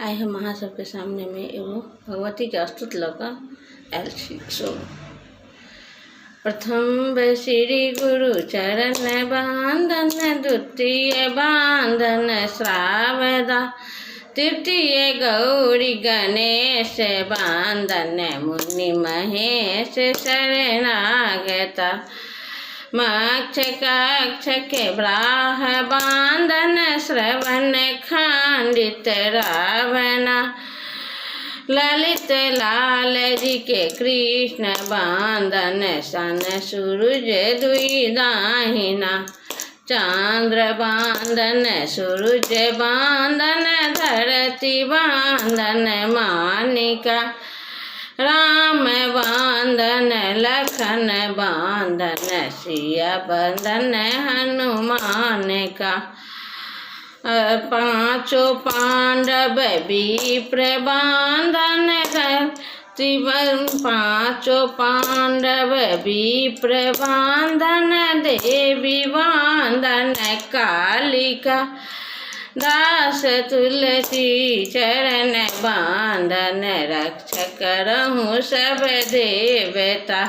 आए हम अहाँ सबके सामने में एगो भगवती के अस्तुत लऽ आयल छी। सो प्रथम श्री गुरु चरण बांधन, द्वितीय बांधन श्रावदा, तृतीय गौरी गणेश बांधन, मुनि महेश शरणागता, मक्ष कक्ष के ब्राह बांधन, श्रवण खंडित रावणा, ललित लाल जी के कृष्ण बांधन, सन सूरज दुई दाहिना, चंद्र बांधन सूरज बांधन, धरती बांधन मानिका, राम बांधन लखन बांधन, सिया बंधन हनुमान का, पांचों पांडव विप्र बांधन, पांचों पांडव विप्र बांधन, देवी बांधन कालिका, दास तुलसी चरण बांधन, रक्षक रहूं सब देवता।